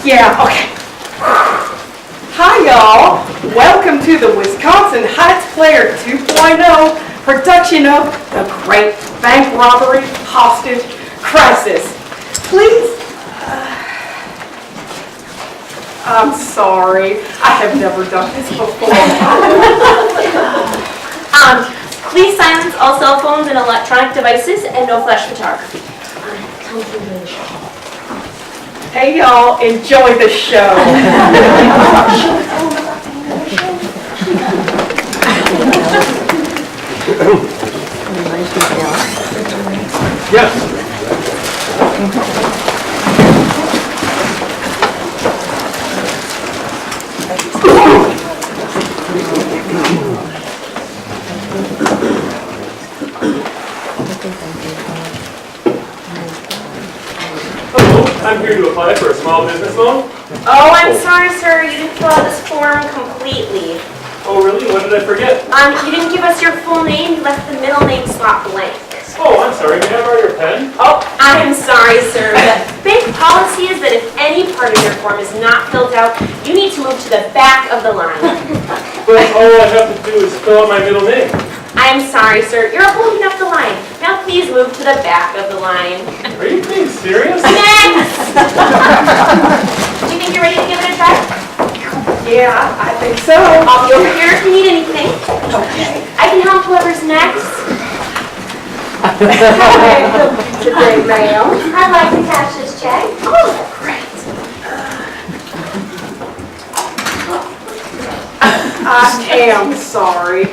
Yeah, okay. Hi, y'all. Welcome to the Wisconsin Heights Player 2.0 production of the Great Bank Robbery Hostage Crisis. Please. I'm sorry. I have never done this before. Please silence all cell phones and electronic devices and no flash photography. Hey, y'all. Enjoy the show. Yes. Hello, I'm here to apply for a small business loan. Oh, I'm sorry, sir. You didn't fill out this form completely. Oh, really? What did I forget? You didn't give us your full name. You left the middle name slot blank. Oh, I'm sorry. May I borrow your pen? Oh, I am sorry, sir. The bank policy is that if any part of your form is not filled out, you need to move to the back of the line. But all I have to do is fill out my middle name. I'm sorry, sir. You're holding up the line. Now please move to the back of the line. Are you being serious? Next! Do you think you're ready to give it a try? Yeah, I think so. I'll be over here if you need anything. Okay. I can help whoever's next. Today, ma'am. I'd like to cash this check. Oh, great. I am sorry.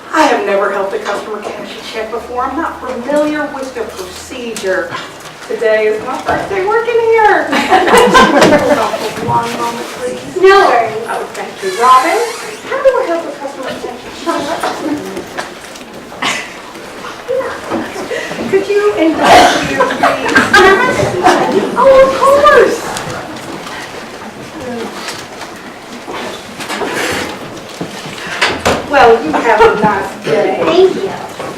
I have never helped a customer cash a check before. I'm not familiar with the procedure. Today is my first day working here. Hold on for one moment, please. No worries. Oh, thank you. Robin, how do I help a customer cash a check? Could you indulge me, please? Oh, of course. Well, you have a nice day. Thank you.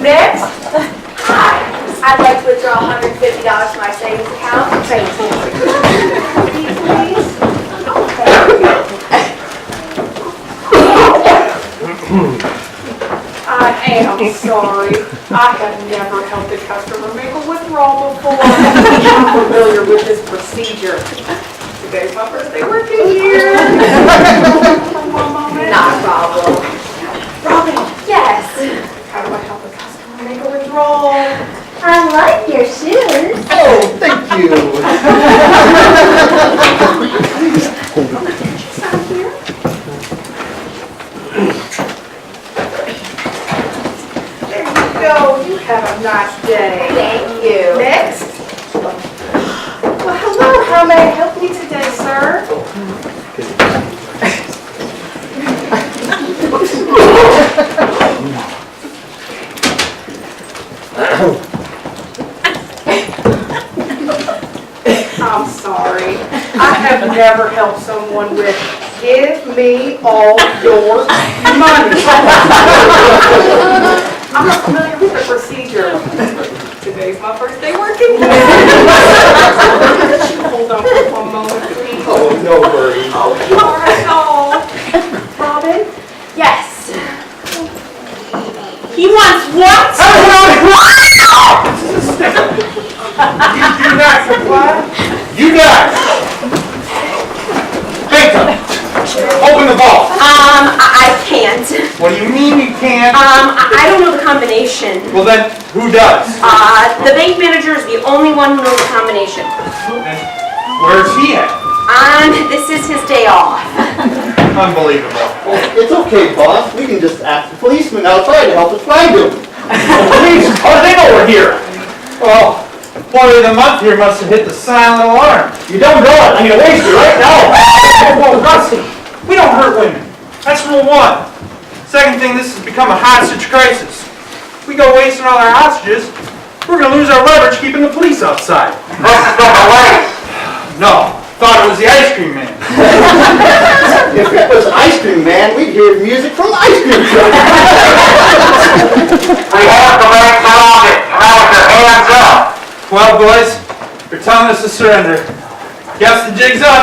Next. Hi, I'd like to withdraw $150 from my savings account. Thank you. Please. I am sorry. I have never helped a customer make a withdrawal before. I'm familiar with this procedure. Today's my first day working here. One moment. Not a problem. Robin, Yes, how do I help a customer make a withdrawal? I like your shoes. Oh, thank you. Sign here. There you go. You have a nice day. Thank you. Next. Well, hello. How may I help you today, sir? I'm sorry. I have never helped someone with give me all your money. I'm not familiar with the procedure. Today's my first day working here. Hold on for one moment, please. Oh, no worries. Oh, you are all. Robin? Yes. He wants what? You guys comply? You guys! Victim! Open the vault! I can't. What do you mean you can't? I don't know the combination. Well then, who does? The bank manager is the only one who knows the combination. And where's he at? This is his day off. Unbelievable. Well, it's okay, boss. We can just ask the policeman outside to help us find him. Please, how did they know we're here? Well, employee of the month here must have hit the silent alarm. You don't know it. I'm gonna waste you right now. Whoa, Rusty, we don't hurt women. That's rule one. Second thing, this has become a hostage crisis. If we go wasting all our hostages, we're going to lose our leverage keeping the police outside. No, thought it was the ice cream man. If it was Ice Cream Man, we'd hear music from the ice cream truck. We have the bank surrounded. Now with your hands up. Well, boys, you're telling us to surrender. Guess the jig's up.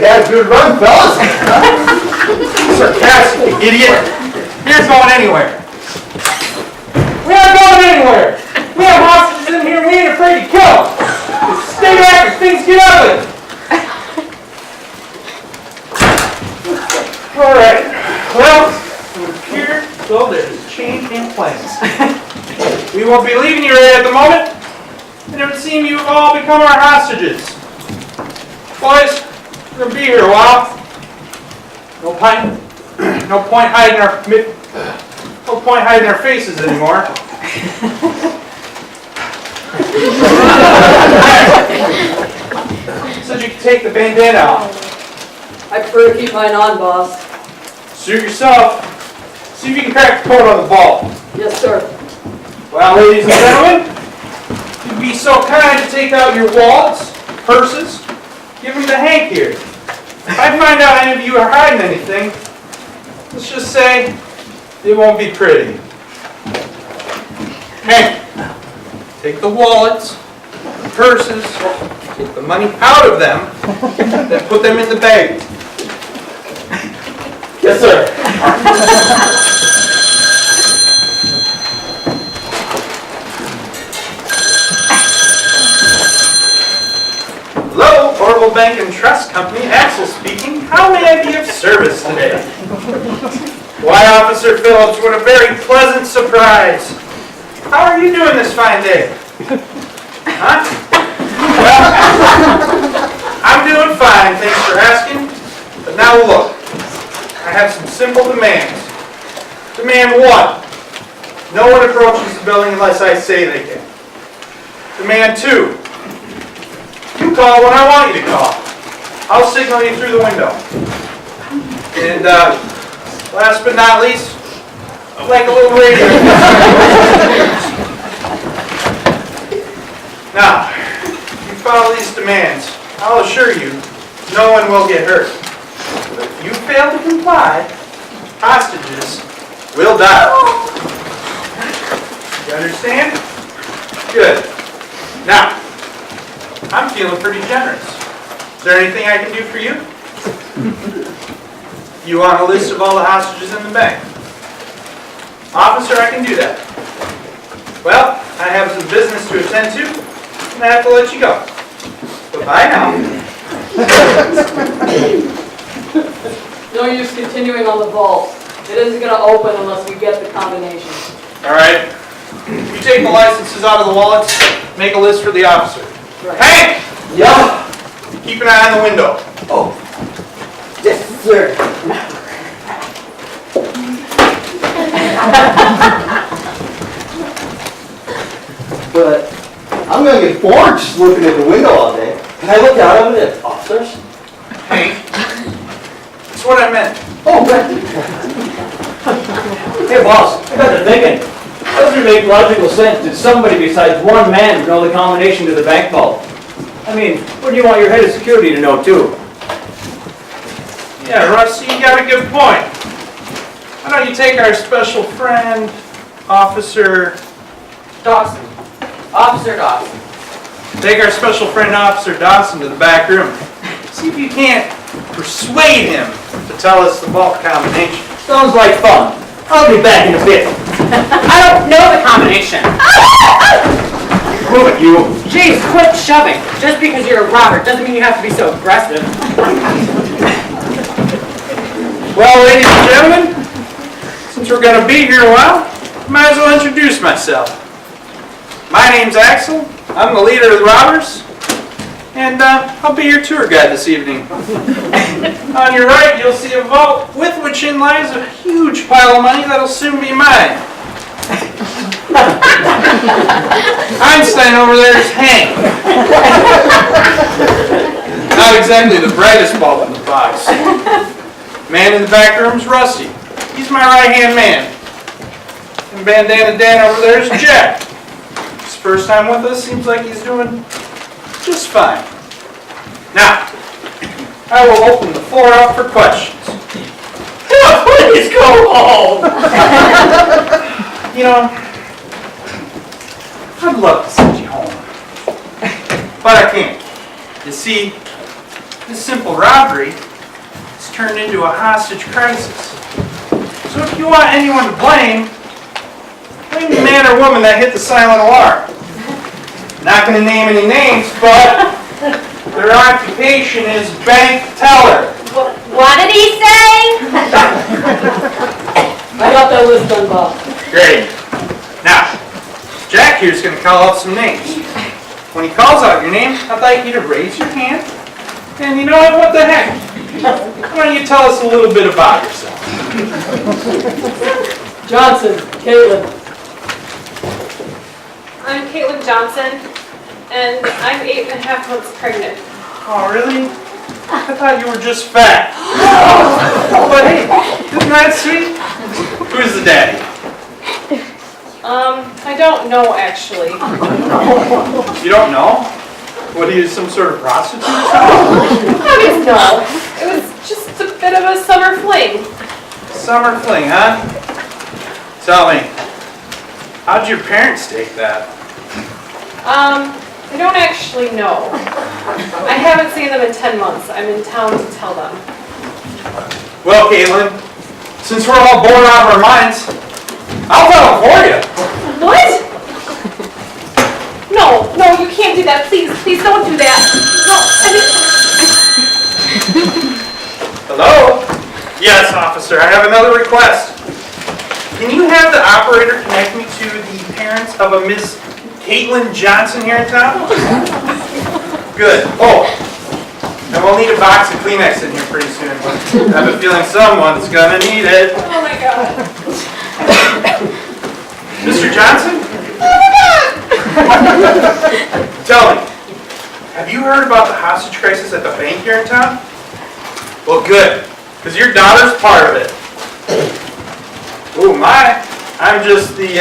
had a good run, fellas. Sarcastic, you idiot. You're not going anywhere. We aren't going anywhere. We have hostages in here. We ain't afraid to kill them. Just stay back if things get ugly. All right. Well, here, so there's a change in plans. We won't be leaving you right at the moment. And it would seem you've all become our hostages. Boys, we're going to be here a while. No point hiding our faces anymore. Said you could take the bandana off. I prefer to keep mine on, boss. Suit yourself. See if you can crack the code on the ball. Yes, sir. Well, ladies and gentlemen, if you'd be so kind to take out your wallets, purses, give them to Hank here. If I find out any of you are hiding anything, let's just say it won't be pretty. Hank, take the wallets, the purses, take the money out of them, then put them in the bag. Yes, sir. Hello, Orville Bank and Trust Company, Axel speaking. How may I be of service today? Why, Officer Phillips, what a very pleasant surprise. How are you doing this fine day? Huh? Well, I'm doing fine, thanks for asking. But now look, I have some simple demands. Demand 1, no one approaches the building unless I say they can. Demand 2, you call when I want you to call. I'll signal you through the window. And last but not least, I'd like a little radio. Now, if you follow these demands, I'll assure you, no one will get hurt. But if you fail to comply, hostages will die. You understand? Good. Now, I'm feeling pretty generous. Is there anything I can do for you? You want a list of all the hostages in the bank? Officer, I can do that. Well, I have some business to attend to, and I have to let you go. Bye now. No use continuing on the vault. It isn't going to open unless we get the combination. All right. You take the licenses out of the wallets, make a list for the officer. Right. Hey! Yeah. Keep an eye on the window. Oh. Yes, sir. But I'm going to get bored just looking at the window all day. Can I look out of it at officers? Hey, that's what I meant. Oh, right. Hey boss, I got to thinking. Doesn't it make logical sense that somebody besides one man would know the combination to the bank vault? I mean, what do you want your head of security to know too? Yeah, Rusty, you got a good point. Why don't you take our special friend, Officer Dawson. Officer Dawson. Take our special friend, Officer Dawson, to the back room. See if you can't persuade him to tell us the vault combination. Sounds like fun. I'll be back in a bit. I don't know the combination. Prove it, you. Jeez, quit shoving. Just because you're a robber doesn't mean you have to be so aggressive. Well, ladies and gentlemen, since we're going to be here a while, might as well introduce myself. My name's Axel. I'm the leader of the robbers, and I'll be your tour guide this evening. On your right, you'll see a vault with which in lies a huge pile of money that'll soon be mine. Einstein over there is Hank. Not exactly the brightest bulb in the box. Man in the back room's Rusty. He's my right-hand man. And Bandana Dan over there is Jack. His first time with us, seems like he's doing just fine. Now, I will open the floor up for questions. Please go home. You know, I'd love to send you home. But I can't. You see, this simple robbery has turned into a hostage crisis. So if you want anyone to blame the man or woman that hit the silent alarm. Not going to name any names, but their occupation is bank teller. What did he say? I got that list done, Bob. Great. Now, Jack here is going to call out some names. When he calls out your name, I'd like you to raise your hand. And you know what the heck? Why don't you tell us a little bit about yourself? Johnson, Caitlin. I'm Caitlin Johnson, and I'm 8.5 months pregnant. Oh, really? I thought you were just fat. But hey, isn't that sweet? Who's the daddy? I don't know, actually. You don't know? What, are you some sort of prostitute or something? No, it was just a bit of a summer fling. Summer fling, huh? Tell me, how'd your parents take that? I don't actually know. I haven't seen them in 10 months. I'm in town to tell them. Well, Caitlin, since we're all bored out of our minds, I'll tell them for you. What? No, you can't do that. Please don't do that. No, Hello? Yes, officer, I have another request. Can you have the operator connect me to the parents of a Miss Caitlin Johnson here in town? Good. Oh, and we'll need a box of Kleenex in here pretty soon. I have a feeling someone's gonna need it. Oh my God. Mr. Johnson? Tell me, have you heard about the hostage crisis at the bank here in town? Well, good, because your daughter's part of it. Oh my, I'm just the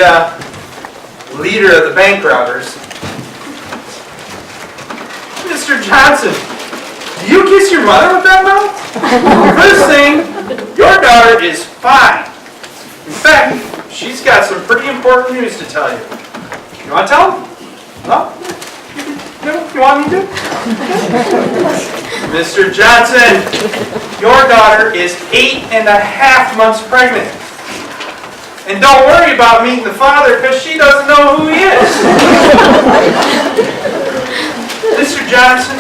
leader of the bank robbers. Mr. Johnson, do you kiss your mother with that mouth? First thing, your daughter is fine. In fact, she's got some pretty important news to tell you. You want to tell them? No? No? You want me to? Mr. Johnson, your daughter is 8.5 months pregnant. And don't worry about meeting the father because she doesn't know who he is. Mr. Johnson,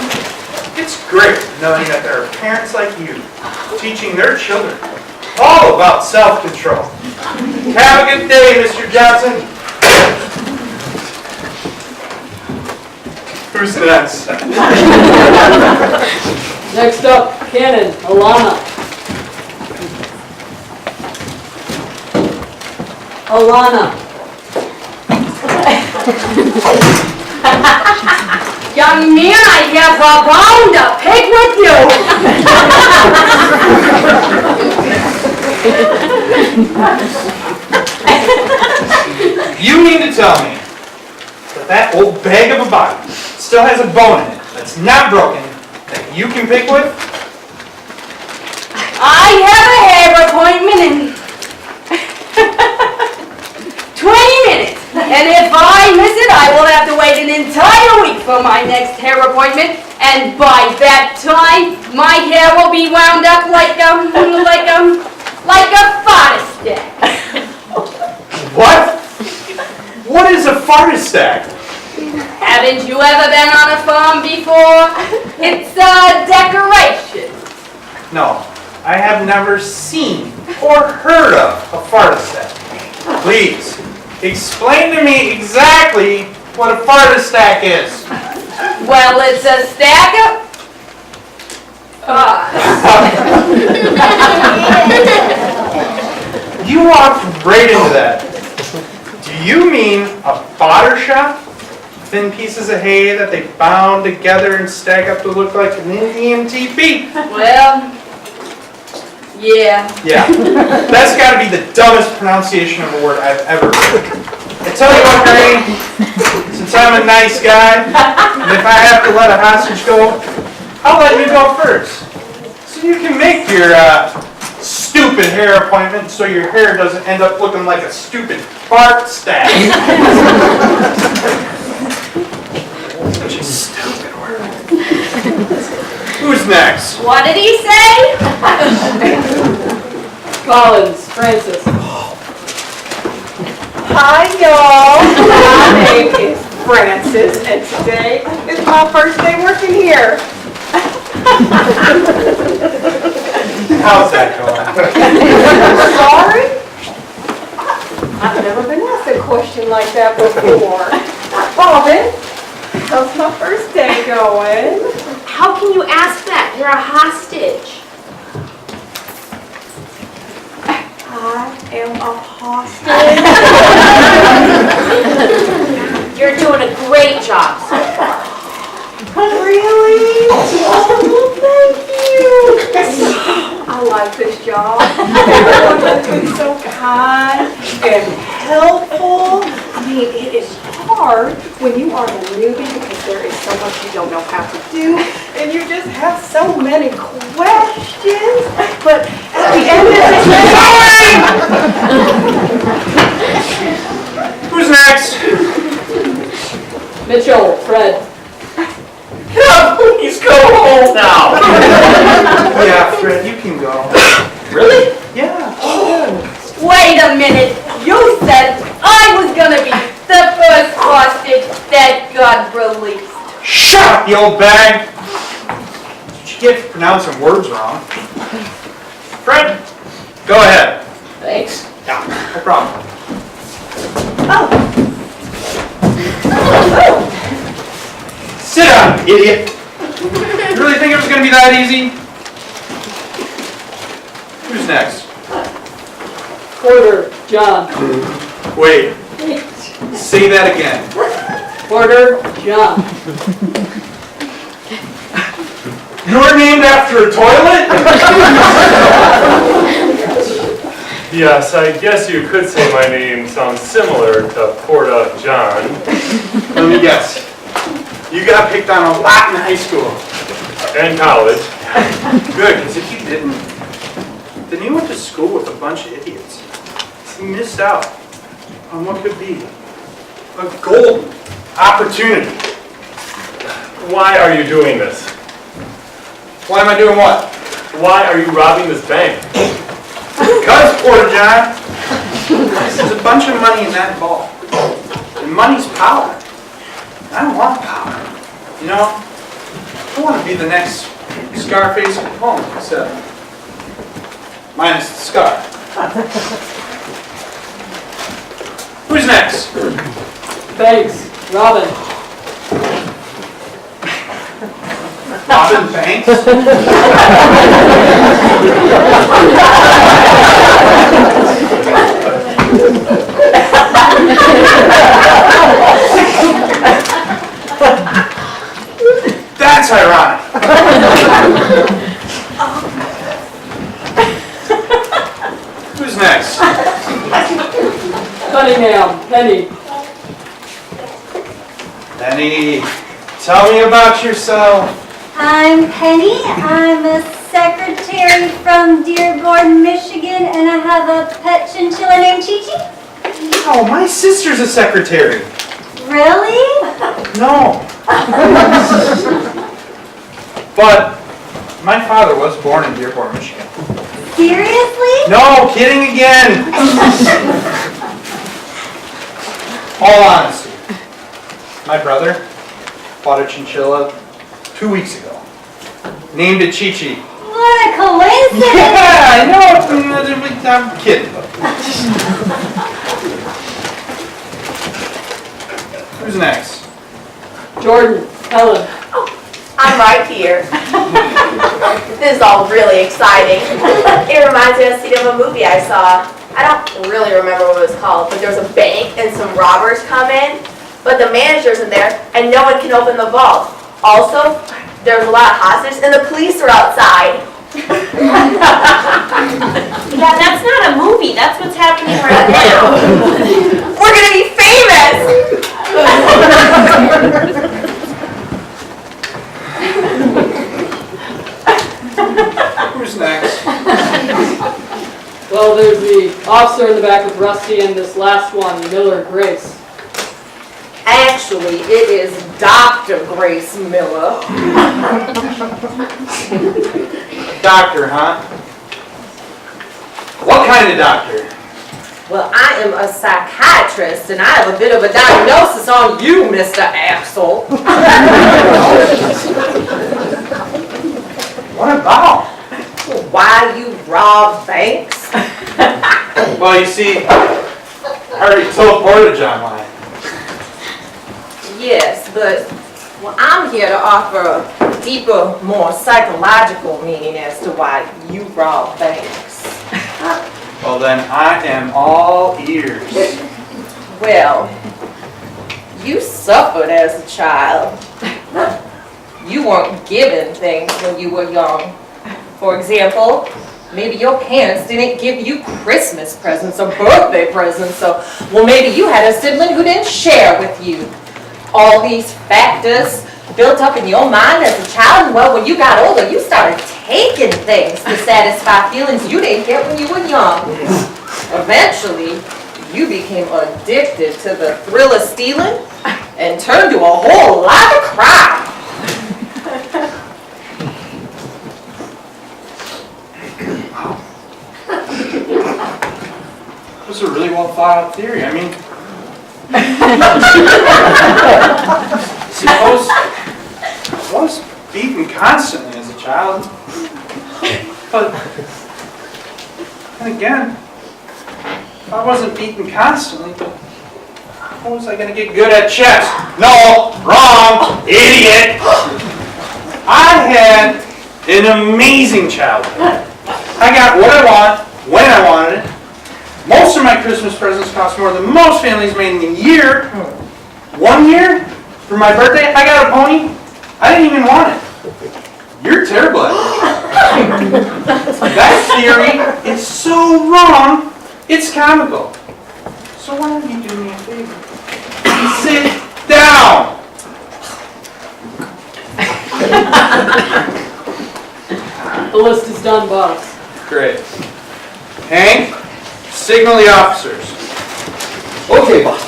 it's great knowing that there are parents like you teaching their children all about self-control. Have a good day, Mr. Johnson. Who's next? Next up, Cannon, Alana. Young man, I have a bone to pick with you. You mean to tell me that old bag of a body still has a bone in it that's not broken that you can pick with? I have a hair appointment in 20 minutes. And if I miss it, I will have to wait an entire week for my next hair appointment. And by that time, my hair will be wound up like a fodder stack. What? What is a fart stack? Haven't you ever been on a farm before? It's a decoration. No, I have never seen or heard of a fart stack. Please, explain to me exactly what a fart stack is. Well, it's a stack of You walked right into that. Do you mean a fodder shop? Thin pieces of hay that they bound together and stack up to look like an Indian teepee? Well, yeah. Yeah, that's got to be the dumbest pronunciation of a word I've ever heard. I tell you what, Granny, since I'm a nice guy, and if I have to let a hostage go, I'll let you go first. So you can make your stupid hair appointment so your hair doesn't end up looking like a stupid fart stack. Such a stupid word. Who's next? What did he say? Collins, Francis. Hi, y'all. My name is Francis, and today is my first day working here. How's that going? Sorry? I've never been asked a question like that before. Robin, how's my first day going? How can you ask that? You're a hostage. I am a hostage. You're doing a great job so far. Really? Oh, thank you. I like this job. Everyone has been so kind and helpful. I mean, it is hard when you are a newbie because there is so much you don't know how to do, and you just have so many questions. But at the end of the day, Who's next? Mitchell, Fred. Please go home now. Yeah, Fred, you can go. Really? Yeah. Wait a minute. You said I was gonna be the first hostage that got released. Shut up, you old bag! That's what you get for pronouncing words wrong. Fred, go ahead. Thanks. Yeah, no problem. Sit down, idiot. You really think it was going to be that easy? Who's next? Porter, John. Wait. Say that again. Porter, John. You're named after a toilet? Yes, I guess you could say my name sounds similar to Porta John. Let me guess. You got picked on a lot in high school. And college. Good, because if you didn't, then you went to school with a bunch of idiots. You missed out on what could be a golden opportunity. Why are you doing this? Why am I doing what? Why are you robbing this bank? Because, Porter John, there's a bunch of money in that ball. And money's power. I don't want power. You know, I want to be the next Scarface of Capone, except minus the scar. Who's next? Thanks, Robin. Robin Banks? That's ironic. Who's next? Cunningham, Penny. Penny, tell me about yourself. I'm Penny. I'm a secretary from Dearborn, Michigan, and I have a pet chinchilla named Chi-Chi. Oh, my sister's a secretary. Really? No. But my father was born in Dearborn, Michigan. Seriously? No, kidding again. All honesty, my brother bought a chinchilla 2 weeks ago. Named it Chi-Chi. What a coincidence! Yeah, I know. I'm kidding. Who's next? Jordan, Helen. I'm right here. This is all really exciting. It reminds me of a scene of a movie I saw. I don't really remember what it was called, but there was a bank and some robbers come in, but the manager's in there and no one can open the vault. Also, there's a lot of hostages and the police are outside. Yeah, that's not a movie. That's what's happening right now. We're gonna be famous. Who's next? Well, there's the officer in the back with Rusty and this last one, Miller Grace. Actually, it is Dr. Grace Miller. Doctor, huh? What kind of doctor? Well, I am a psychiatrist, and I have a bit of a diagnosis on you, Mr. Axel. What about? Why you rob banks? Well, you see, I already told Portage online. Yes, but well, I'm here to offer a deeper, more psychological meaning as to why you rob banks. Well, then I am all ears. Well, you suffered as a child. You weren't given things when you were young. For example, maybe your parents didn't give you Christmas presents or birthday presents, so, well, maybe you had a sibling who didn't share with you. All these factors built up in your mind as a child, and well, when you got older, you started taking things to satisfy feelings you didn't get when you were young. Eventually, you became addicted to the thrill of stealing and turned to a whole lot of crime. That was a really well thought out theory. I mean, suppose I was beaten constantly as a child. But then again, if I wasn't beaten constantly, how was I going to get good at chess? No, wrong, idiot. I had an amazing childhood. I got what I want, when I wanted it. Most of my Christmas presents cost more than most families made in a year. One year, for my birthday, I got a pony. I didn't even want it. You're terrible at it. That theory is so wrong, it's comical. So why don't you do me a favor? Sit down! The list is done, boss. Great. Hank, signal the officers. Okay, boss.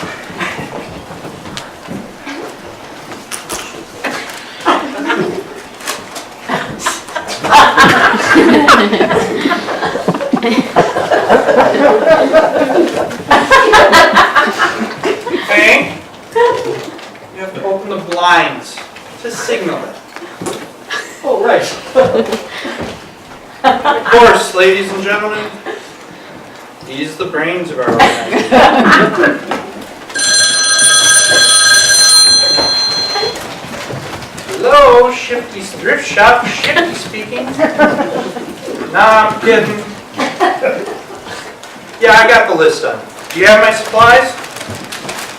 Hank, you have to open the blinds to signal it. Oh, right. Of course, ladies and gentlemen, he's the brains of our organization. Hello, Shifty's Thrift Shop. Shifty speaking. Nah, I'm kidding. Yeah, I got the list done. Do you have my supplies?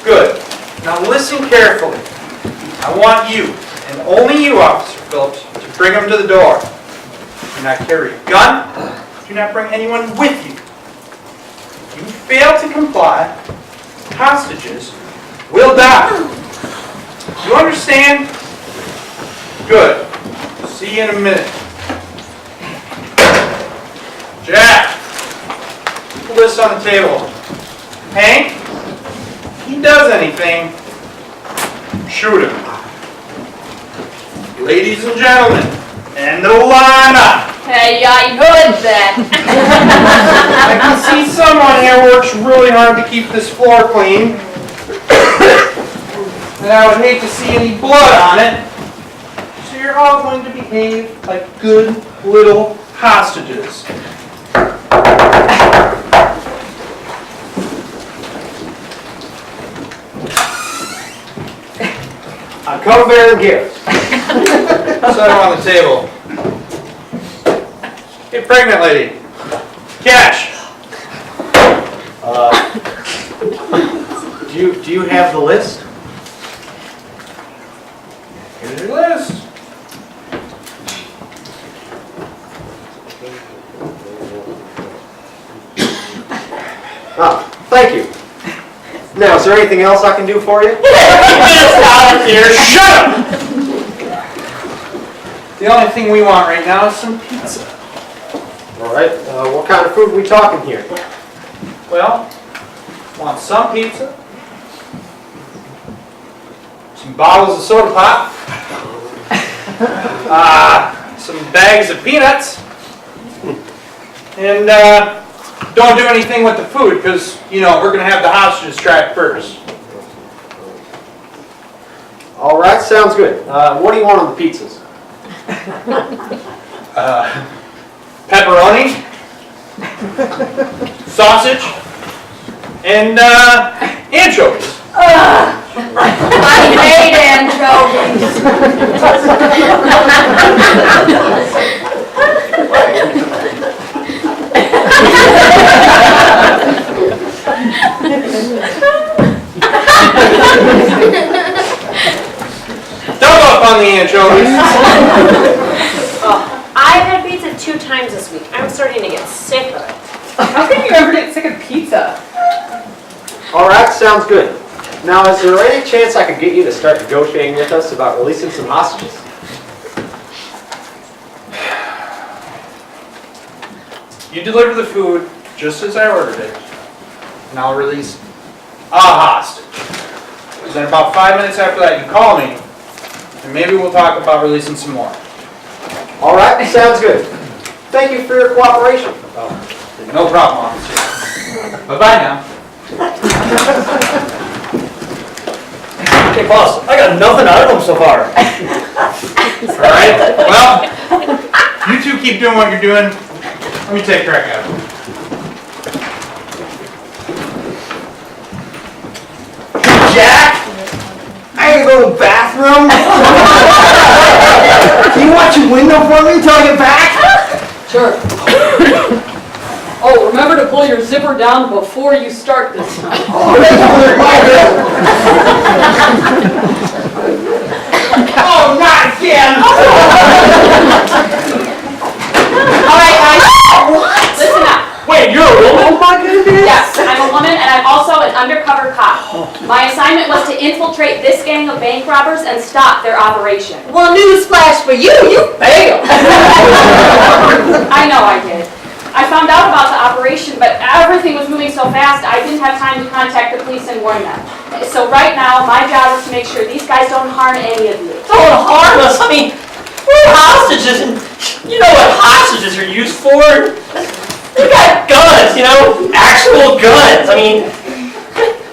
Good. Now listen carefully. I want you, and only you, Officer Phillips, to bring them to the door. Do not carry a gun. Do not bring anyone with you. If you fail to comply, hostages will die. You understand? Good. See you in a minute. Jack, put the list on the table. Hank, if he does anything, shoot him. Ladies and gentlemen, and the lineup. Hey, I heard that. I can see someone here works really hard to keep this floor clean. And I would hate to see any blood on it. So you're all going to behave like good little hostages. I come bearing gifts. Set them on the table. Get pregnant, lady. Cash. Do you have the list? Here's your list. Ah, thank you. Now, is there anything else I can do for you? Here, shut up! The only thing we want right now is some pizza. All right. What kind of food are we talking here? Well, want some pizza, some bottles of soda pop, some bags of peanuts, and don't do anything with the food because, you know, we're going to have the hostages try it first. All right, sounds good. What do you want on the pizzas? Pepperoni, sausage, and anchovies. I hate anchovies. Double up on the anchovies. I've had pizza 2 times this week. I'm starting to get sick of it. How can you ever get sick of pizza? All right, sounds good. Now, is there any chance I could get you to start negotiating with us about releasing some hostages? You deliver the food just as I ordered it, and I'll release a hostage. Then about 5 minutes after that, you call me, and maybe we'll talk about releasing some more. All right, sounds good. Thank you for your cooperation. No problem, officer. Bye-bye now. Hey, boss, I got nothing out of them so far. All right, well, you two keep doing what you're doing. Let me take a crack at it. Jack! I gotta go to the bathroom. Can you watch your window for me until I get back? Sure. Oh, remember to pull your zipper down before you start this time. Oh, not again! All right, guys, listen up. Wait, you're a woman? Oh my goodness! Yes, I'm a woman and I'm also an undercover cop. My assignment was to infiltrate this gang of bank robbers and stop their operation. Well, newsflash for you, you failed. I know I did. I found out about the operation, but everything was moving so fast, I didn't have time to contact the police and warn them. So right now, my job is to make sure these guys don't harm any of you. Don't harm us. I mean, we're hostages, and you know what hostages are used for? They got guns, you know, actual guns. I mean,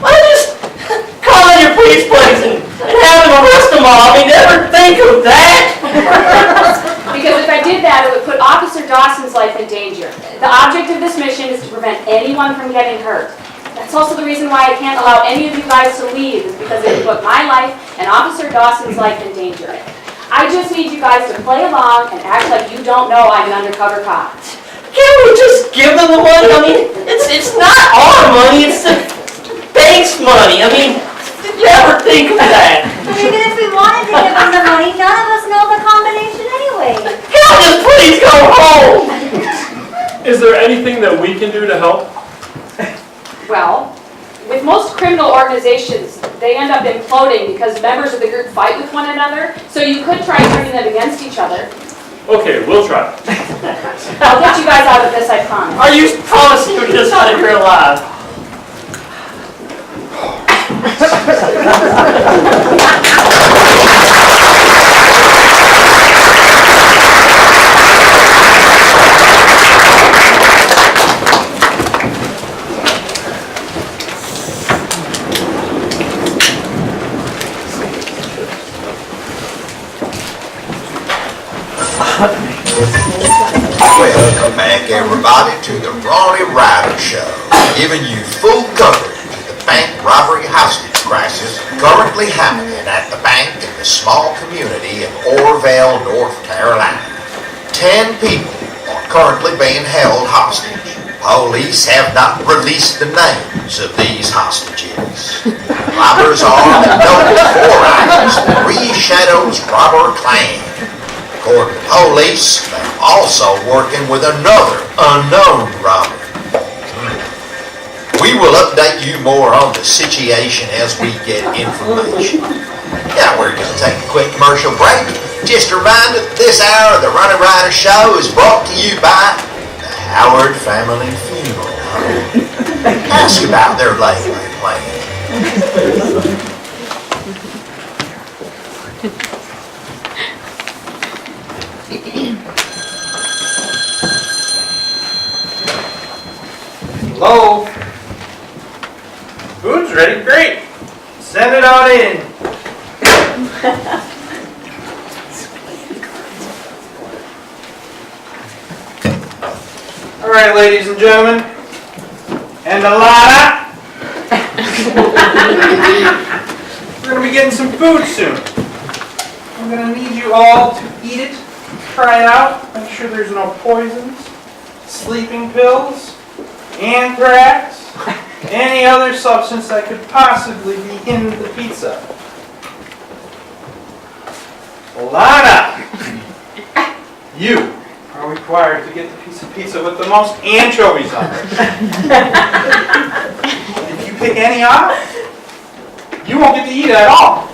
why don't you just call in your police planes and have them arrest them all? I mean, never think of that. Because if I did that, it would put Officer Dawson's life in danger. The object of this mission is to prevent anyone from getting hurt. That's also the reason why I can't allow any of you guys to leave, is because it would put my life and Officer Dawson's life in danger. I just need you guys to play along and act like you don't know I'm an undercover cop. Can't we just give them the money? I mean, it's not our money, it's the bank's money. I mean, did you ever think of that? But even if we wanted to give them the money, none of us know the combination anyway. Can I just please go home? Is there anything that we can do to help? Well, with most criminal organizations, they end up imploding because members of the group fight with one another, so you could try turning them against each other. Okay, we'll try. I'll get you guys out of this, I promise. Are you promising to get us out of here alive? Welcome back, everybody, to the Ronnie Ryder Show, giving you full coverage of the bank robbery hostage crisis currently happening at the bank in the small community of Orrville, North Carolina. 10 people are currently being held hostage. Police have not released the names of these hostages. Robbers are the Noble Four Eyes, the Three Shadows Robber Clan. According to police, they're also working with another unknown robber. We will update you more on the situation as we get information. Now we're going to take a quick commercial break. Just a reminder that this hour of the Ronnie Ryder Show is brought to you by the Howard Family Funeral Home. Ask about their layaway plan. pizza's ready. Great. Send it on in. All right, ladies and gentlemen, and Alana, we're going to be getting some food soon. I'm going to need you all to eat it, try it out, make sure there's no poisons, sleeping pills, anthrax, any other substance that could possibly be in the pizza. Alana, you are required to get the piece of pizza with the most anchovies on it. If you pick any out, you won't get to eat it at all.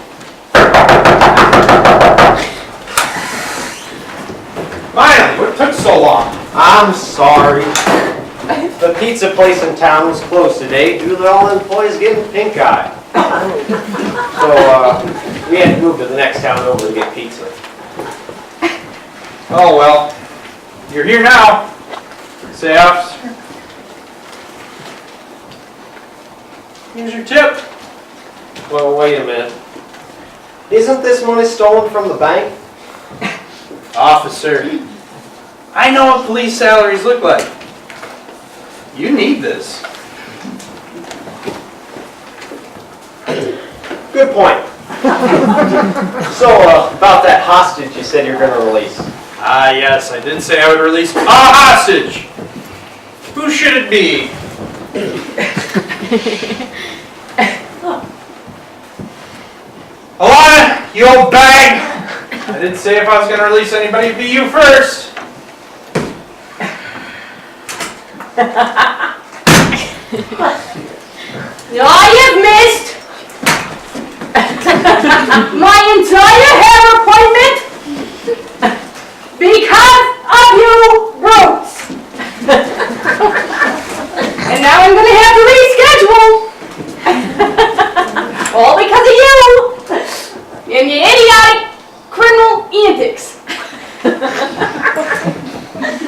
Finally, what took so long? I'm sorry. The pizza place in town was closed today due to all the employees getting pink eye. So we had to move to the next town over to get pizza. Oh well, you're here now. Say, officer. Here's your tip. Well, wait a minute. Isn't this money stolen from the bank? Officer, I know what police salaries look like. You need this. Good point. So, about that hostage you said you're going to release. Ah, yes, I did say I would release a hostage. Who should it be? Alana, you old bag! I didn't say if I was going to release anybody, it'd be you first. I have missed my entire hair appointment because of you brutes. And now I'm going to have to reschedule. All because of you and your idiotic criminal antics.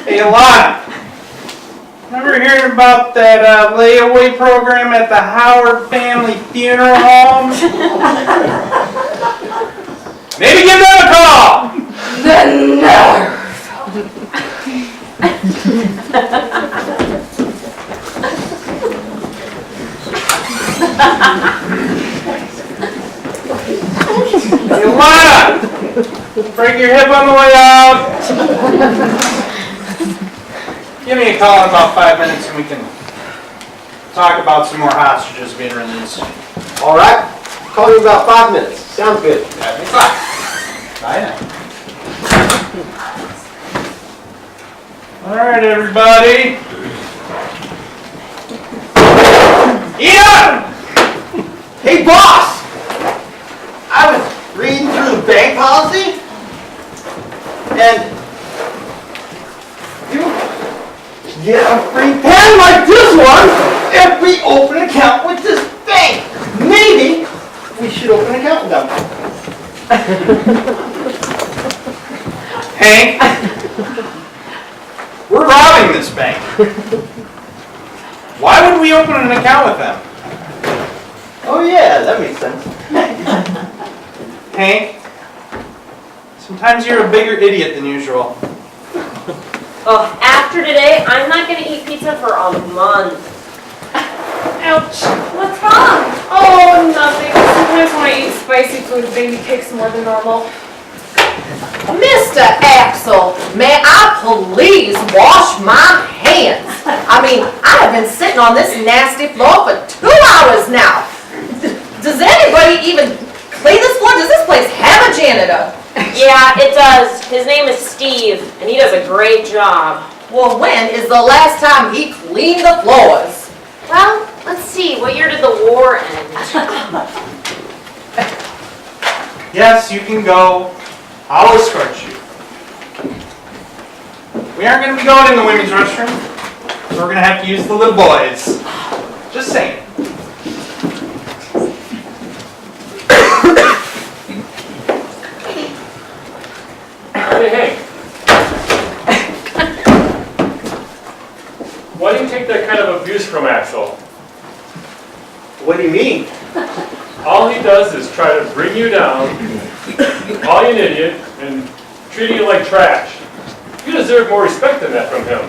Hey, Alana. Remember hearing about that layaway program at the Howard Family Funeral Home? Maybe give them a call! The nerve! Hey, Alana! Break your hip on the way out! Give me a call in about 5 minutes and we can talk about some more hostages being released. All right. Call you in about 5 minutes. Sounds good. Bye. Bye now. All right, everybody. Eat up! Hey, boss! I was reading through the bank policy, and you get a free pen like this one if we open an account with this bank. Maybe we should open an account with them. Hank, we're robbing this bank. Why would we open an account with them? Oh yeah, that makes sense. Hank, sometimes you're a bigger idiot than usual. Oh, after today, I'm not gonna eat pizza for a month. Ouch. What's wrong? Oh, nothing. Sometimes when I eat spicy food, it baby kicks more than normal. Mr. Axel, may I please wash my hands? I mean, I have been sitting on this nasty floor for 2 hours now. Does anybody even clean this floor? Does this place have a janitor? Yeah, it does. His name is Steve, and he does a great job. Well, when is the last time he cleaned the floors? Well, let's see. What year did the war end? Yes, you can go. I'll escort you. We aren't going to be going in the women's restroom, so we're going to have to use the little boys. Just saying. Hey, why do you take that kind of abuse from Axel? What do you mean? All he does is try to bring you down, call you an idiot, and treat you like trash. You deserve more respect than that from him.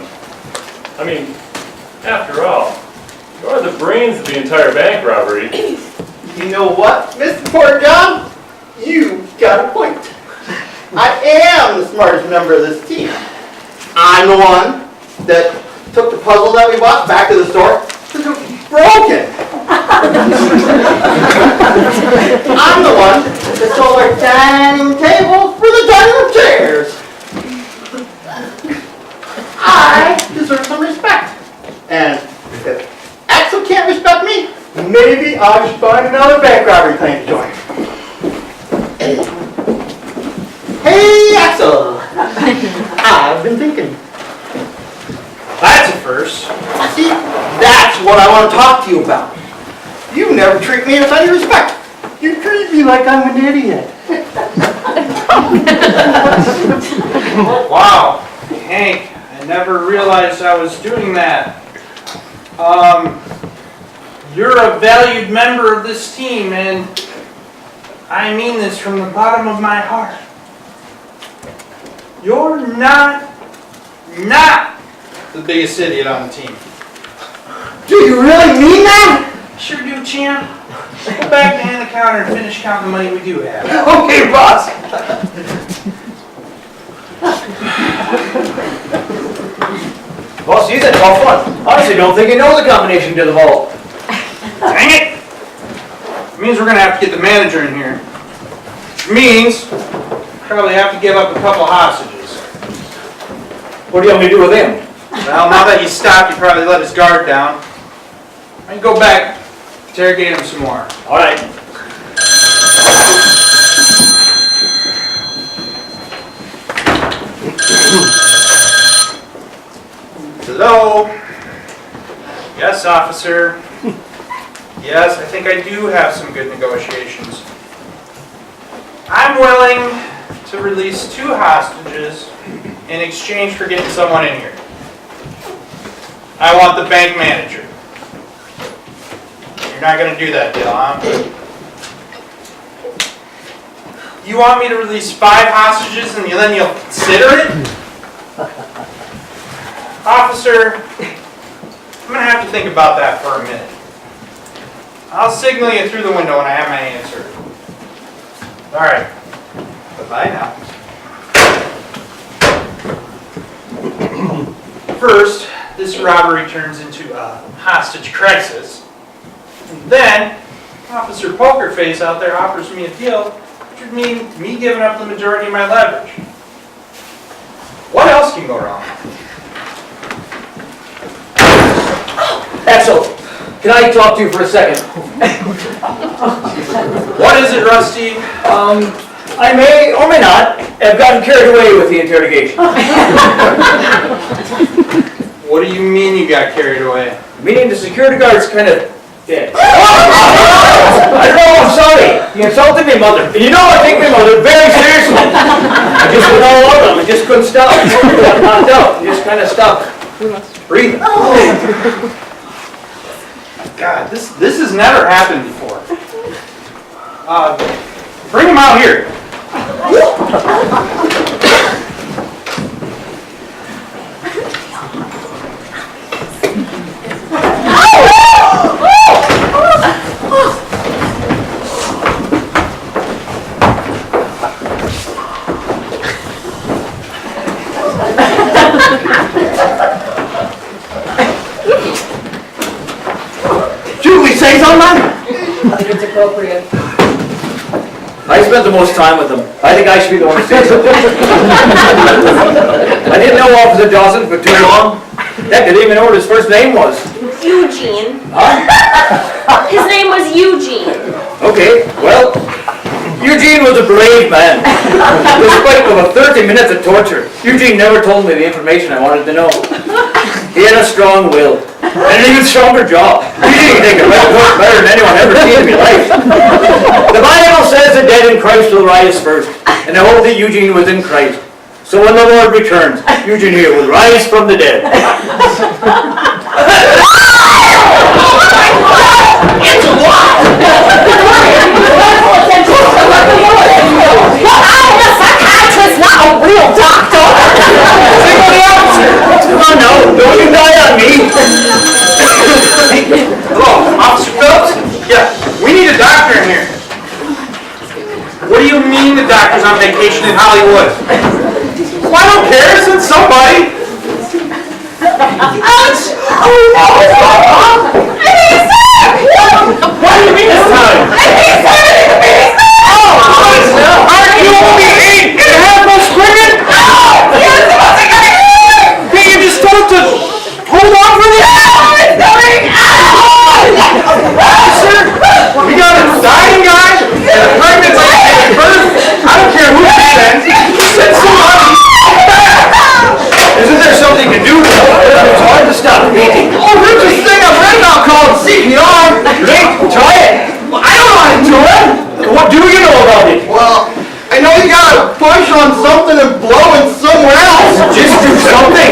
I mean, after all, you're the brains of the entire bank robbery. You know what, Mr. Porter John? You got a point. I am the smartest member of this team. I'm the one that took the puzzle that we bought back to the store because it was broken. I'm the one that sold our dining table for the dining room chairs. I deserve some respect. And if Axel can't respect me, maybe I should find another bank robbery claim to join. Hey, Axel! I've been thinking. That's a first. See, that's what I want to talk to you about. You never treat me with any respect. You treat me like I'm an idiot. Wow, Hank, I never realized I was doing that. You're a valued member of this team, and I mean this from the bottom of my heart. You're not the biggest idiot on the team. Do you really mean that? Sure do, champ. Go back behind the counter and finish counting the money we do have. Okay, boss. Boss, you said tough one. Honestly, don't think you know the combination to the vault. Dang it! It means we're gonna have to get the manager in here. Which means probably have to give up a couple hostages. What do you want me to do with him? Well, now that he's stopped, he probably let his guard down. I can go back, interrogate him some more. All right. Hello? Yes, officer. Yes, I think I do have some good negotiations. I'm willing to release 2 hostages in exchange for getting someone in here. I want the bank manager. You're not going to do that deal, huh? You want me to release 5 hostages and then you'll consider it? Officer, I'm going to have to think about that for a minute. I'll signal you through the window when I have my answer. All right. Bye-bye now. First, this robbery turns into a hostage crisis. And then, Officer Pokerface out there offers me a deal, which would mean me giving up the majority of my leverage. What else can go wrong? Axel, can I talk to you for a second? What is it, Rusty? I may or may not have gotten carried away with the interrogation. What do you mean you got carried away? Meaning the security guard's kind of dead. I don't know, I'm sorry. You insulted me, mother. And you know I take my mother very seriously. I just went all over them. I just couldn't stop. I got knocked out and just kind of stopped breathing. God, this has never happened before. Bring him out here. Should we say something? I think it's appropriate. I spent the most time with them. I think I should be the one to say something. I didn't know Officer Dawson for too long. Heck, I didn't even know what his first name was. Eugene. Huh? His name was Eugene. Okay, well, Eugene was a brave man. Despite over 30 minutes of torture, Eugene never told me the information I wanted to know. He had a strong will, and an even stronger jaw. Eugene can take a better work better than anyone ever seen in my life. The Bible says the dead in Christ will rise first, and I hope that Eugene was in Christ. So when the Lord returns, Eugene here will rise from the dead. It's a station in Hollywood. Well, I don't care, send somebody. Ouch! Oh, no, it's not. I think it's sick! What do you mean this time? I think it's sick! Aren't you only 8 and have no screaming? No! Yes, it wasn't going to Hey, you just told to hold on for this? No, it's going Sir, we got a dying guy and a pregnant lady giving birth. I don't care who did that. Send somebody. Isn't there something to do? It's hard to stop beating. Oh, there's this thing I've read about called CPR. Hey, try it. Well, I don't know how to do it. What do you know about it? Well, I know you gotta push on something and blow it somewhere else. Just do something.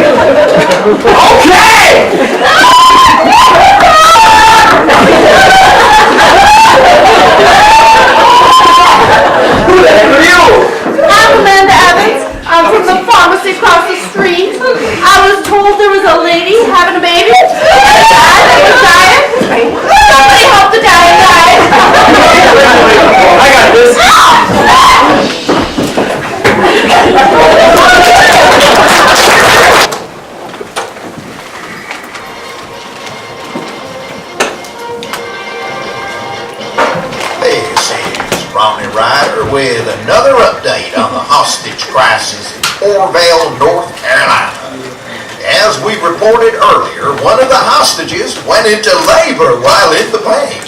Okay! Who the heck are you? I'm Amanda Evans. I'm from the pharmacy across the street. I was told there was a lady having a baby. And a guy that was dying. Somebody help the dying guy. I got this. This is Ronnie Ryder with another update on the hostage crisis in Orville, North Carolina. As we reported earlier, one of the hostages went into labor while in the bank.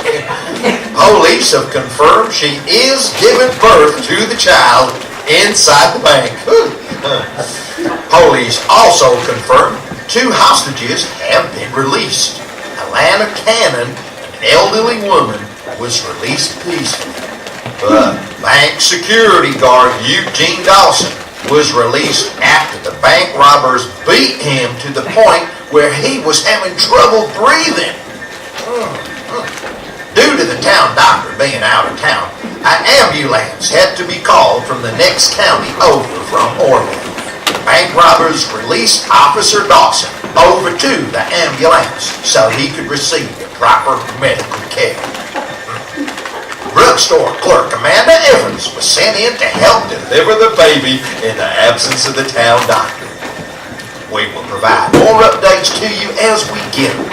Police have confirmed she is giving birth to the child inside the bank. Police also confirmed 2 hostages have been released. Alana Cannon, an elderly woman, was released peacefully. But bank security guard Eugene Dawson was released after the bank robbers beat him to the point where he was having trouble breathing. Due to the town doctor being out of town, an ambulance had to be called from the next county over from Orville. Bank robbers released Officer Dawson over to the ambulance so he could receive the proper medical care. Drugstore clerk Amanda Evans was sent in to help deliver the baby in the absence of the town doctor. We will provide more updates to you as we get them.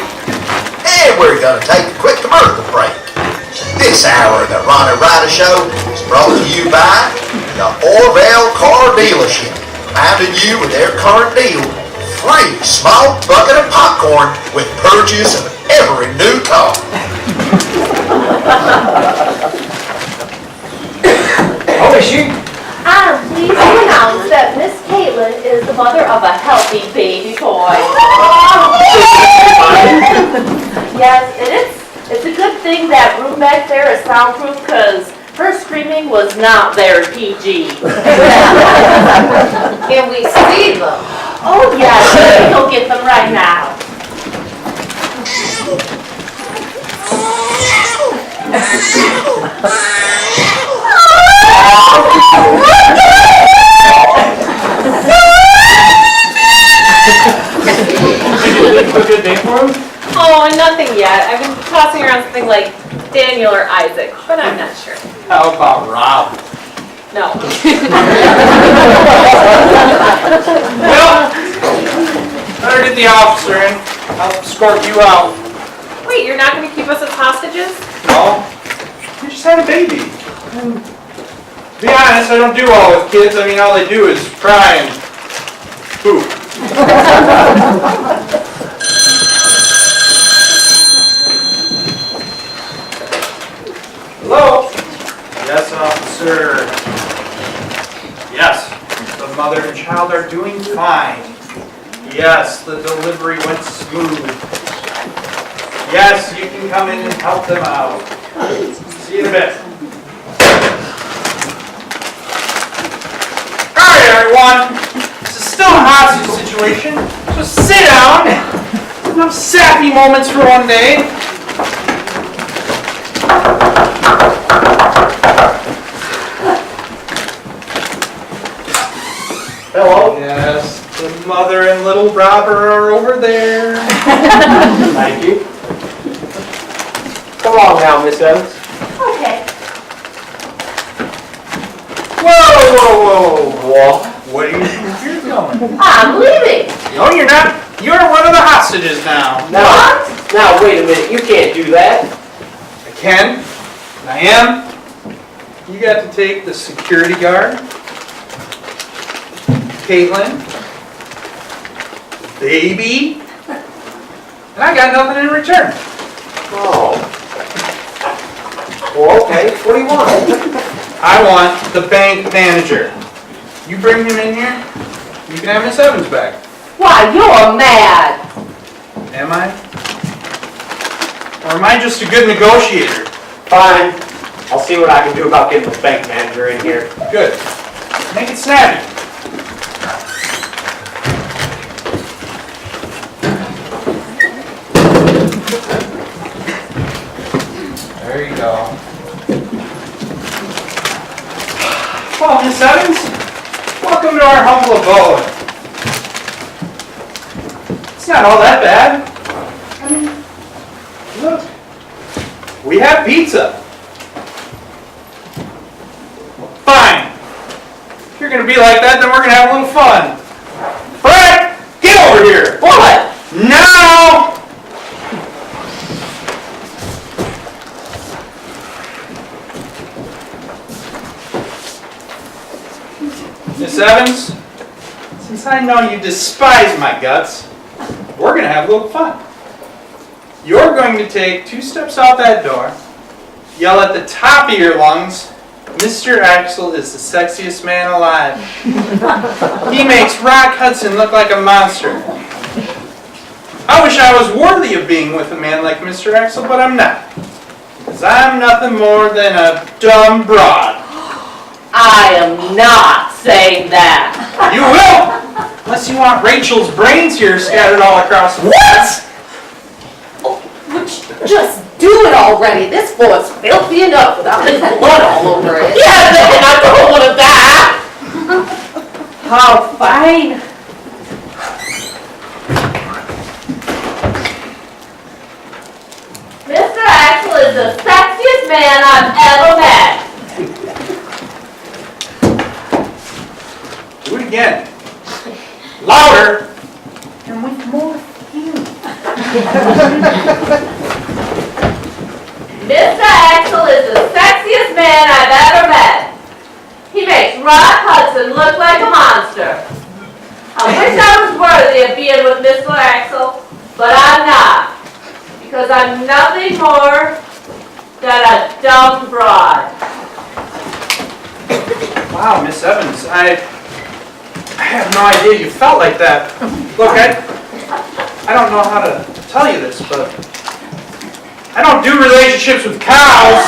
And we're going to take a quick commercial break. This hour of the Ronnie Ryder Show is brought to you by the Orville Car Dealership, reminding you of their current deal, free small bucket of popcorn with purchase of every new car. How is she? I'm pleased to announce that Miss Caitlin is the mother of a healthy baby boy. Yes, and it's a good thing that room back there is soundproof because her screaming was not very PG. Can we see them? Oh yes, we'll get them right now. Did you a good name for him? Oh, nothing yet. I've been tossing around something like Daniel or Isaac, but I'm not sure. How about Rob? No. Well, better get the officer in. I'll escort you out. Wait, you're not going to keep us as hostages? No, you just had a baby. To be honest, I don't do well with kids. I mean, all they do is cry and poop. Hello? Yes, officer. Yes, the mother and child are doing fine. Yes, the delivery went smooth. Yes, you can come in and help them out. See you in a bit. Alright, everyone. This is still a hostage situation, so sit down. Enough sappy moments for one day. Hello. Yes, the mother and little robber are over there. Thank you. Come on now, Miss Evans. Okay. Whoa, whoa, whoa, So, what do you think you're going? I'm leaving. No, you're not. You're one of the hostages now. Now, wait a minute, you can't do that. I can. I am. You got to take the security guard, Caitlin, baby, and I got nothing in return. Oh. Well, okay, what do you want? I want the bank manager. You bring him in here, you can have Miss Evans back. Why, you're mad. Am I? Or am I just a good negotiator? Fine. I'll see what I can do about getting the bank manager in here. Good. Make it snappy. There you go. Well, Miss Evans, welcome to our humble abode. It's not all that bad. I mean, look. We have pizza. Fine. If you're going to be like that, then we're going to have a little fun. Fred, get over here. What? Now! Miss Evans, since I know you despise my guts, we're going to have a little fun. You're going to take 2 steps out that door, yell at the top of your lungs, Mr. Axel is the sexiest man alive. He makes Rock Hudson look like a monster. I wish I was worthy of being with a man like Mr. Axel, but I'm not. Because I'm nothing more than a dumb broad. I am not saying that. You will! Unless you want Rachel's brains here scattered all across the What? Just do it already. This floor is filthy enough without his blood all over it. Yeah, and I don't want to die. Oh, fine. Mr. Axel is the sexiest man I've ever met. Do it again. Louder. And with more fume. Mr. Axel is the sexiest man I've ever met. He makes Rock Hudson look like a monster. I wish I was worthy of being with Mr. Axel, but I'm not. Because I'm nothing more than a dumb broad. Wow, Miss Evans, I have no idea you felt like that. Look, I don't know how to tell you this, but I don't do relationships with cows.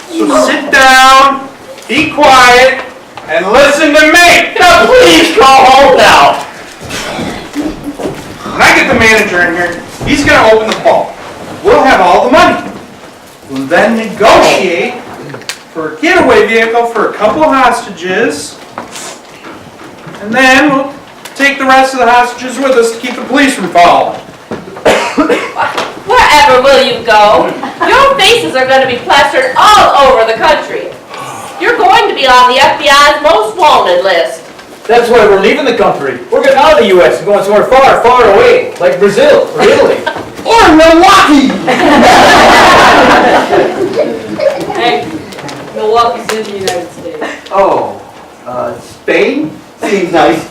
So sit down, be quiet, and listen to me. Now please go home now. When I get the manager in here, he's going to open the vault. We'll have all the money. We'll then negotiate for a getaway vehicle for a couple hostages. And then we'll take the rest of the hostages with us to keep the police from following. Wherever will you go? Your faces are going to be plastered all over the country. You're going to be on the FBI's most wanted list. That's why we're leaving the country. We're getting out of the U.S. and going somewhere far, far away, like Brazil or Italy. Or Milwaukee! Hey, Milwaukee's in the United States. Oh, Spain? Seems nice.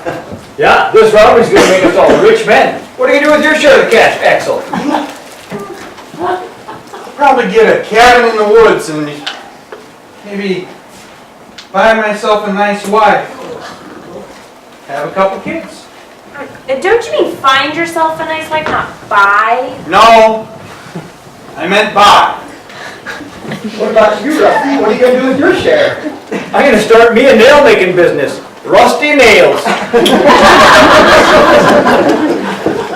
Yeah, this robbery's going to make us all rich men. What are you going to do with your share of the cash, Axel? Probably get a cabin in the woods and maybe buy myself a nice wife. Have a couple kids. Don't you mean find yourself a nice wife, not buy? No, I meant buy. What about you, Rusty? What are you going to do with your share? I'm going to start me a nail-making business. Rusty Nails.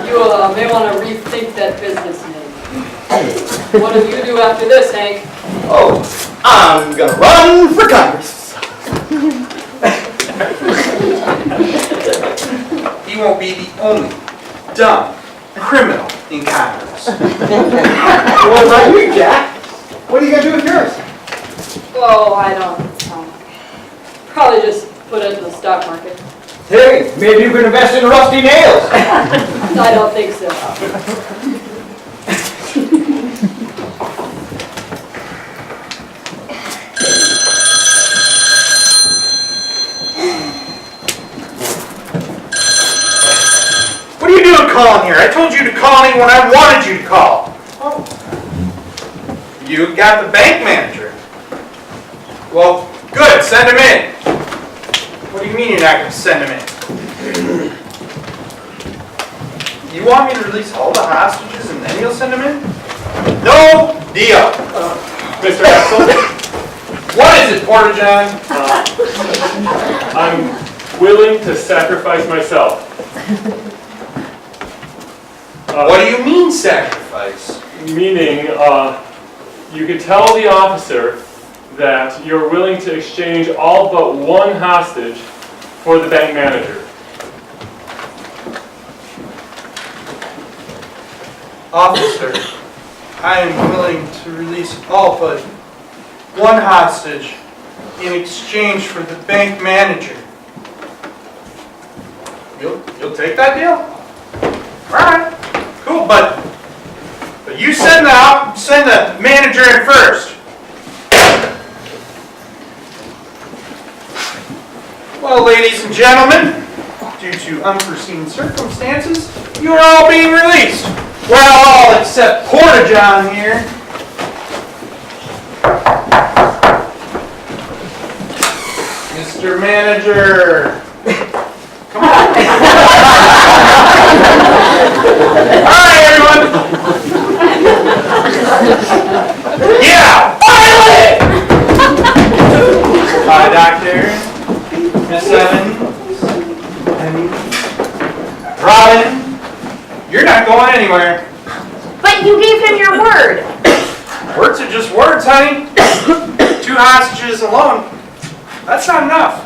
You may want to rethink that business name. What do you do after this, Hank? Oh, I'm going to run for Congress. He won't be the only dumb criminal in Congress. What about you, Jack? What are you going to do with yours? Oh, I don't know. Probably just put into the stock market. Hey, maybe you can invest in rusty nails. I don't think so. What are you doing calling here? I told you to call me when I wanted you to call. You got the bank manager. Well, good, send him in. What do you mean you're not going to send him in? You want me to release all the hostages and then you'll send him in? No deal. Mr. Axel, What is it, Porter John? I'm willing to sacrifice myself. What do you mean sacrifice? Meaning, you could tell the officer that you're willing to exchange all but one hostage for the bank manager. Officer, I am willing to release all but one hostage in exchange for the bank manager. You'll take that deal? All right, cool, but you send the manager in first. Well, ladies and gentlemen, due to unforeseen circumstances, you are all being released. Well, all except Porter John here. Mr. Manager. Come on. All right, everyone. Yeah. Hi, Doctor. Miss Evans. And Robin. You're not going anywhere. But you gave him your word. Words are just words, honey. 2 hostages alone. That's not enough.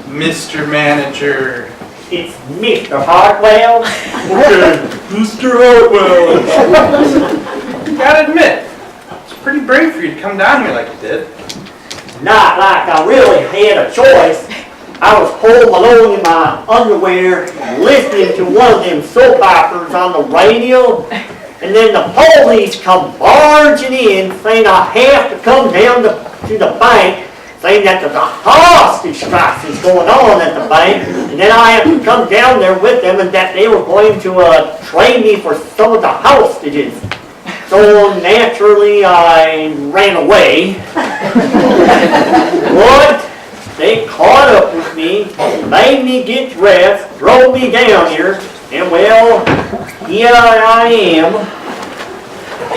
Mr. Manager. It's Mr. Hartwell. Okay, Mr. Hartwell. You gotta admit, it's pretty brave for you to come down here like you did. Not like I really had a choice. I was home alone in my underwear, listening to one of them soap operas on the radio, and then the police come barging in, saying I have to come down to the bank, saying that there's a hostage crisis going on at the bank, and then I have to come down there with them, and that they were going to train me for some of the hostages. So naturally, I ran away. But they caught up with me, made me get dressed, drove me down here, and well, here I am.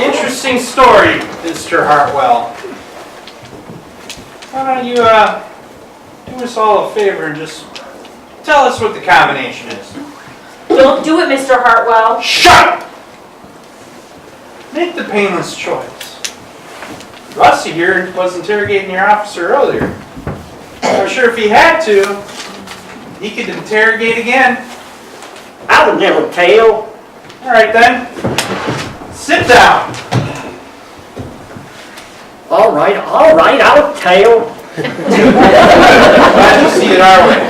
Interesting story, Mr. Hartwell. Why don't you do us all a favor and just tell us what the combination is? Don't do it, Mr. Hartwell. Shut up! Make the painless choice. Rusty here was interrogating your officer earlier. I'm sure if he had to, he could interrogate again. I would never tell. All right then. Sit down. All right, I'll tell. Glad to see it our way.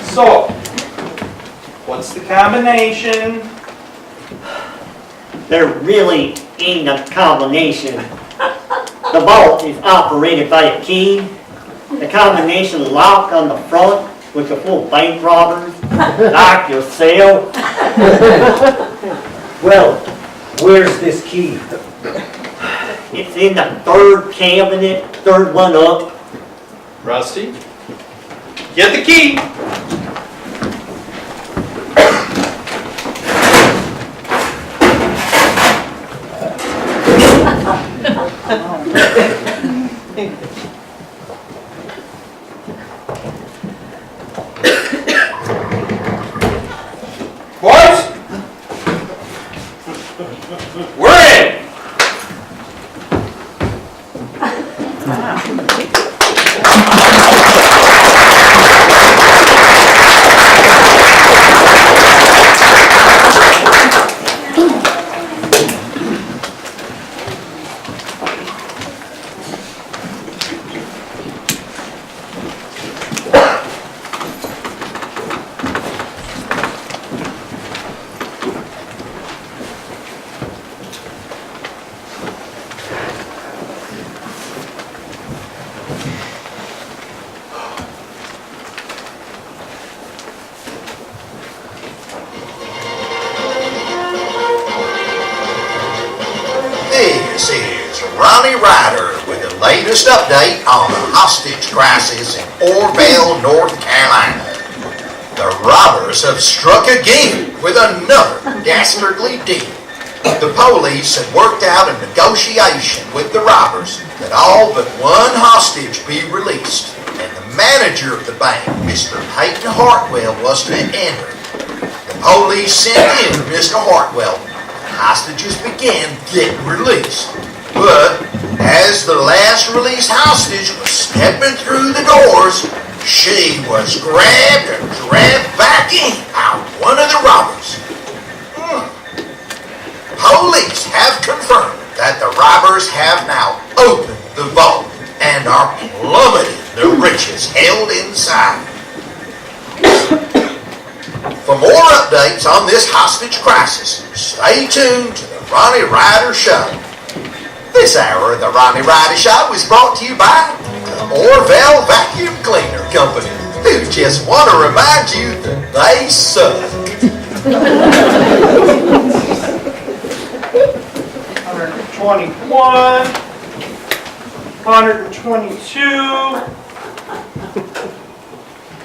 So, what's the combination? There really ain't a combination. The vault is operated by a key. The combination lock on the front with the full bank robbers, like yourself. Well, where's this key? It's in the 3rd cabinet, 3rd one up. Rusty, get the key. Boys, we're in. Ronnie Ryder with the latest update on the hostage crisis in Orville, North Carolina. The robbers have struck again with another dastardly deal. The police had worked out a negotiation with the robbers that all but one hostage be released, and the manager of the bank, Mr. Peyton Hartwell, was to enter. The police sent in Mr. Hartwell. Hostages began getting released. But as the last released hostage was stepping through the doors, she was grabbed and dragged back in by one of the robbers. Police have confirmed that the robbers have now opened the vault and are plummeting the riches held inside. For more updates on this hostage crisis, stay tuned to the Ronnie Ryder Show. This hour of the Ronnie Ryder Show is brought to you by the Orville Vacuum Cleaner Company, who just want to remind you that they suck. 121, 122,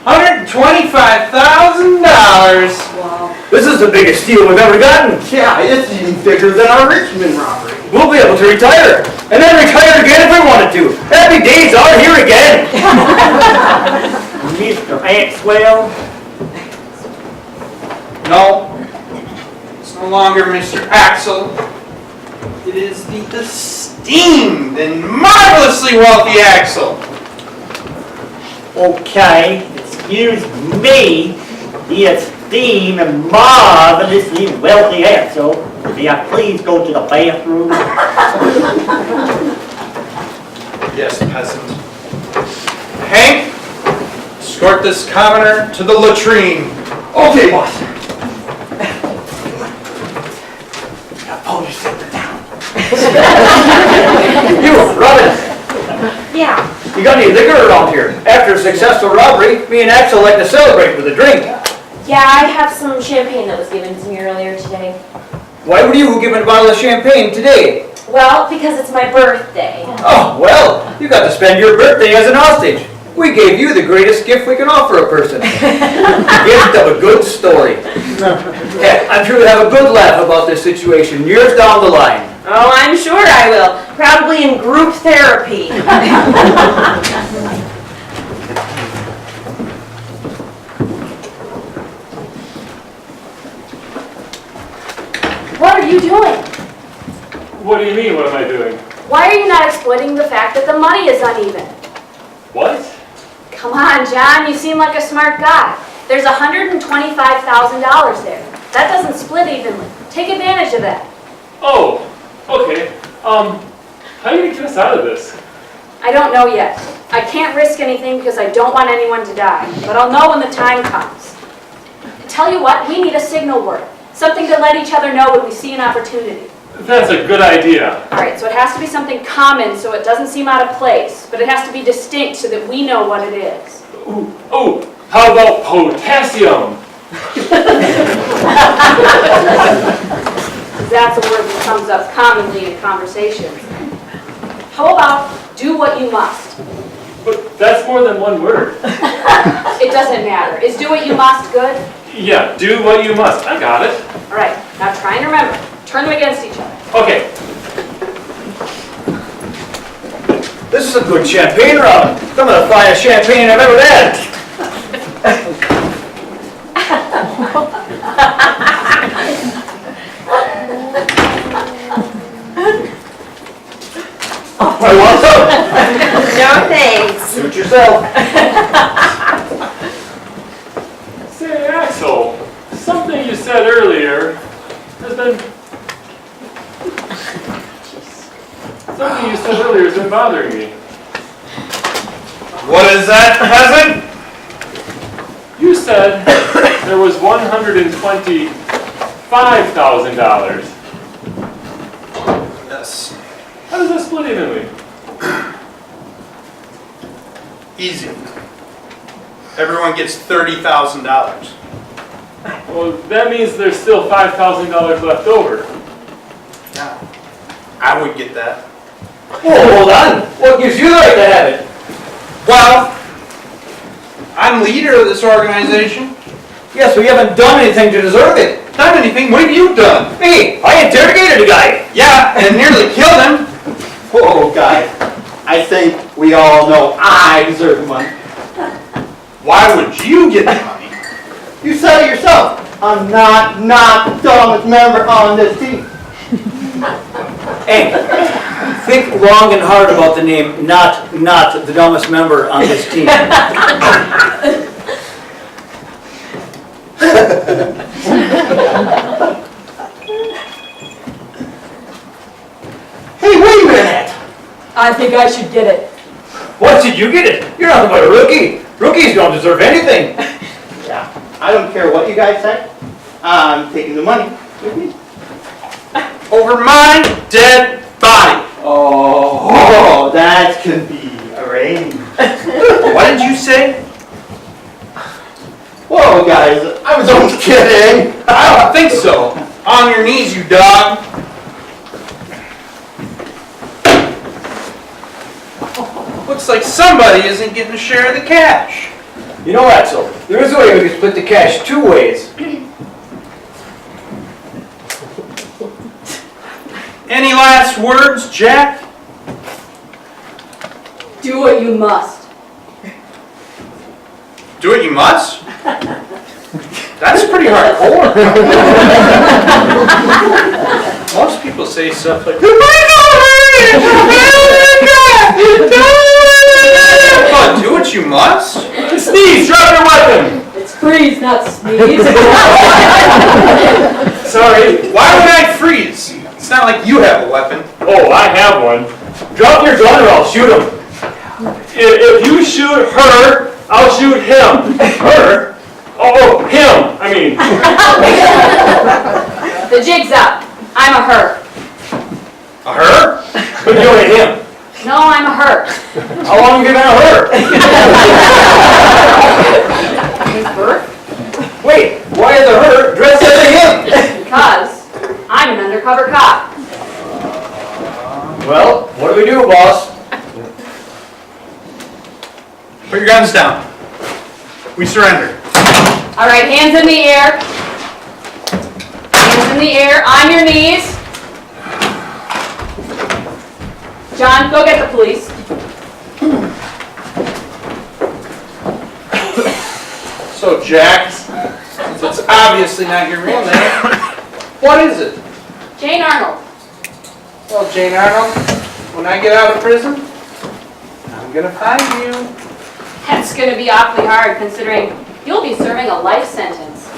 $125,000. Wow. This is the biggest steal we've ever gotten. Yeah, it's even bigger than our Richmond robbery. We'll be able to retire, and then retire again if we wanted to. Happy days are here again. Mr. Axwell? No, it's no longer Mr. Axel. It is the esteemed and marvelously wealthy Axel. Okay, excuse me, the esteemed and marvelously wealthy Axel. May I please go to the bathroom? Yes, peasant. Hank, escort this commoner to the latrine. Okay, boss. You, Robin. Yeah. You got any liquor around here? After a successful robbery, me and Axel like to celebrate with a drink. Yeah, I have some champagne that was given to me earlier today. Why were you given a bottle of champagne today? Well, because it's my birthday. Oh, well, you got to spend your birthday as an hostage. We gave you the greatest gift we can offer a person. The gift of a good story. Heck, I'm sure you'll have a good laugh about this situation years down the line. Oh, I'm sure I will. Probably in group therapy. What are you doing? What do you mean, what am I doing? Why are you not exploiting the fact that the money is uneven? What? Come on, John, you seem like a smart guy. There's $125,000 there. That doesn't split evenly. Take advantage of that. Oh, okay. How are you gonna get us out of this? I don't know yet. I can't risk anything because I don't want anyone to die, but I'll know when the time comes. Tell you what, we need a signal word. Something to let each other know when we see an opportunity. That's a good idea. All right, so it has to be something common so it doesn't seem out of place, but it has to be distinct so that we know what it is. Ooh, oh, how about potassium? That's a word that comes up commonly in conversations. How about do what you must? But that's more than one word. It doesn't matter. Is do what you must good? Yeah, do what you must. I got it. All right, now try and remember. Turn them against each other. Okay. This is a good champagne, Robin. Some of the finest champagne I've ever had. I want some. No thanks. Suit yourself. Say, Axel, something you said earlier has been... Something you said earlier has been bothering me. What is that, peasant? You said there was $125,000. Yes. How does that split evenly? Easy. Everyone gets $30,000. Well, that means there's still $5,000 left over. Yeah. I would get that. Whoa, hold on. What gives you the right to have it? Well, I'm leader of this organization. Yes, we haven't done anything to deserve it. Done anything? What have you done? Me, I interrogated a guy. Yeah, and nearly killed him. Whoa, guys, I think we all know I deserve the money. Why would you get the money? You said it yourself. I'm not the dumbest member on this team. Hey, think long and hard about the name, not the dumbest member on this team. Hey, wait a minute. I think I should get it. What, did you get it? You're nothing but a rookie. Rookies don't deserve anything. Yeah, I don't care what you guys say. I'm taking the money with me. Over my dead body. Oh, that can be arranged. What did you say? Whoa, guys, I was only kidding. I don't think so. On your knees, you dog. Looks like somebody isn't getting a share of the cash. You know, Axel, there is a way we can split the cash 2 ways. Any last words, Jack? Do what you must. Do it you must? That's pretty hardcore. Most people say stuff like, oh, do what you must? Sneeze, drop your weapon! It's freeze, not sneeze. Sorry, why would I freeze? It's not like you have a weapon. Oh, I have one. Drop your gun or I'll shoot him. If you shoot her, I'll shoot him. Her? Oh, him, I mean. The jig's up. I'm a her. A her? But you're a him. No, I'm a her. How long have you been a her? Since birth? Wait, why is a her dressed as a him? Because I'm an undercover cop. Well, what do we do, boss? Put your guns down. We surrender. All right, hands in the air. Hands in the air, on your knees. John, go get the police. So, Jack, since it's obviously not your real name, what is it? Jane Arnold. Well, Jane Arnold, when I get out of prison, I'm gonna find you. That's going to be awfully hard considering you'll be serving a life sentence.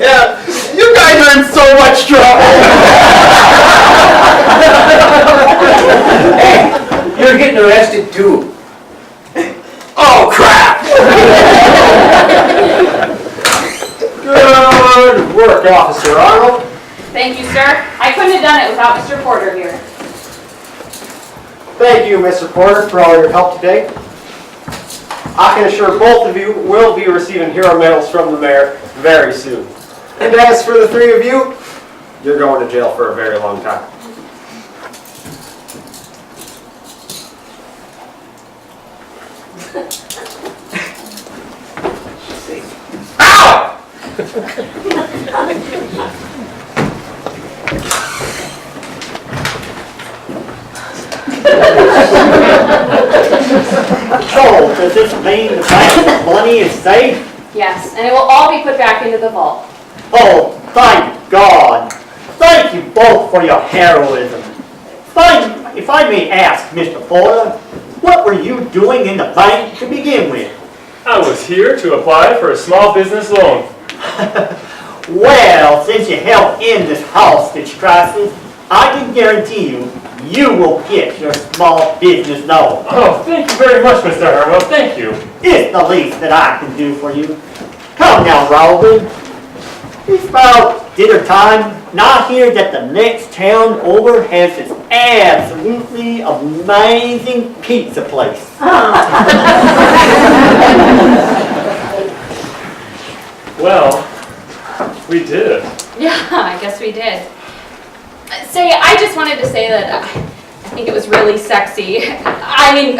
Yeah, you guys are in so much trouble. Hey, you're getting arrested too. Oh, crap. Good work, Officer Arnold. Thank you, sir. I couldn't have done it without Mr. Porter here. Thank you, Mr. Porter, for all your help today. I can assure both of you will be receiving hero medals from the mayor very soon. And as for the 3 of you, you're going to jail for a very long time. So, does this mean the bank's money is safe? Yes, and it will all be put back into the vault. Oh, thank God. Thank you both for your heroism. If I may ask, Mr. Porter, what were you doing in the bank to begin with? I was here to apply for a small business loan. Well, since you helped end this hostage crisis, I can guarantee you, you will get your small business loan. Oh, thank you very much, Mr. Harwell. Thank you. It's the least that I can do for you. Come now, Robin. It's about dinner time, and I hear that the next town over has this absolutely amazing pizza place. Well, we did. Yeah, I guess we did. Say, I just wanted to say that I think it was really sexy,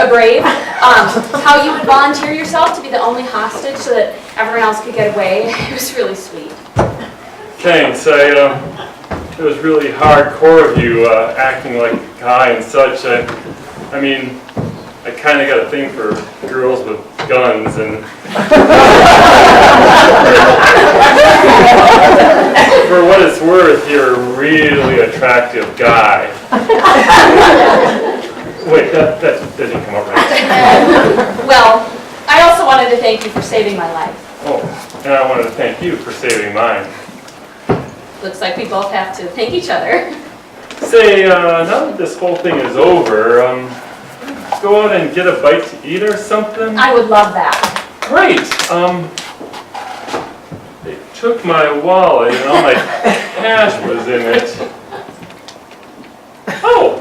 brave, how you would volunteer yourself to be the only hostage so that everyone else could get away. It was really sweet. Thanks. It was really hardcore of you acting like a guy and such. I kind of got a thing for girls with guns and for what it's worth, you're a really attractive guy. Wait, that didn't come out right. Well, I also wanted to thank you for saving my life. Oh, and I wanted to thank you for saving mine. Looks like we both have to thank each other. Say, now that this whole thing is over, go out and get a bite to eat or something? I would love that. Great. They took my wallet and all my cash was in it. Oh!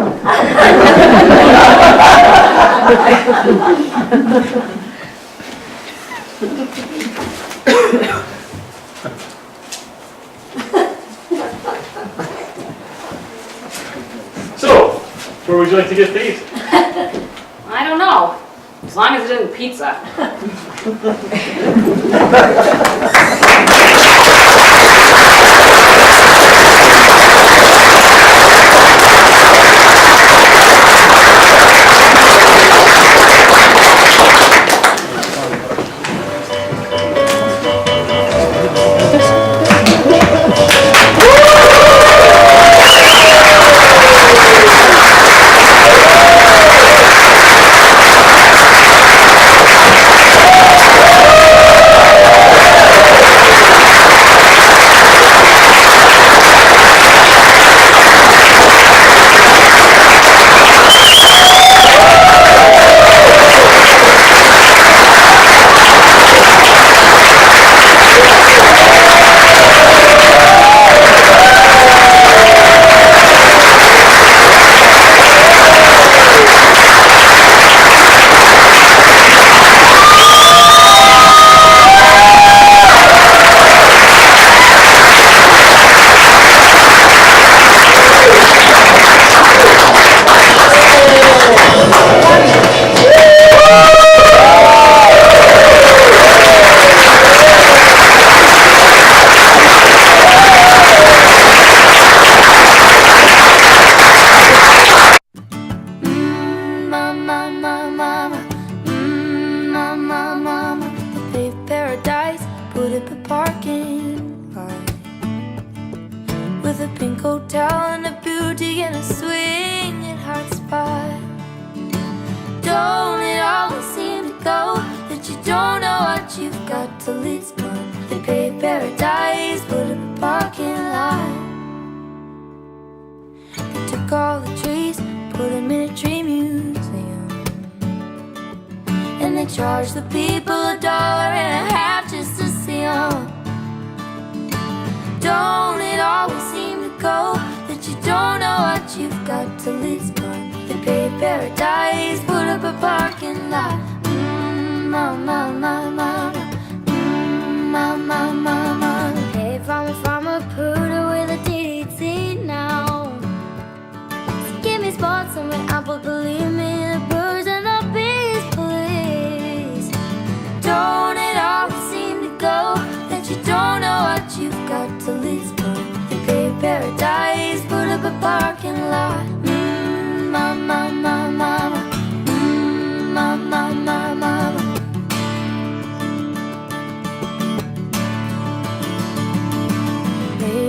So, where would you like to get these? I don't know, as long as it isn't pizza.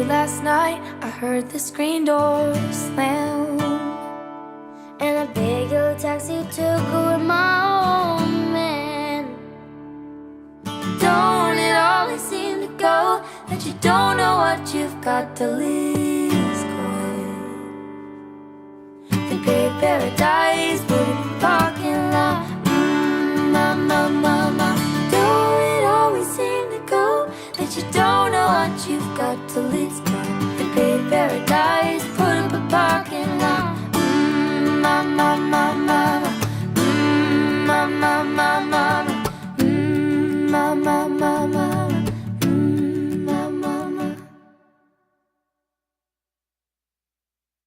Last night I heard the screen door slam, and a big yellow taxi took away my old man. Don't it always seem to go that you don't know what you've got till it's gone? The great paradise, but in the parking lot. Don't it always seem to go that you don't know what you've got till it's gone?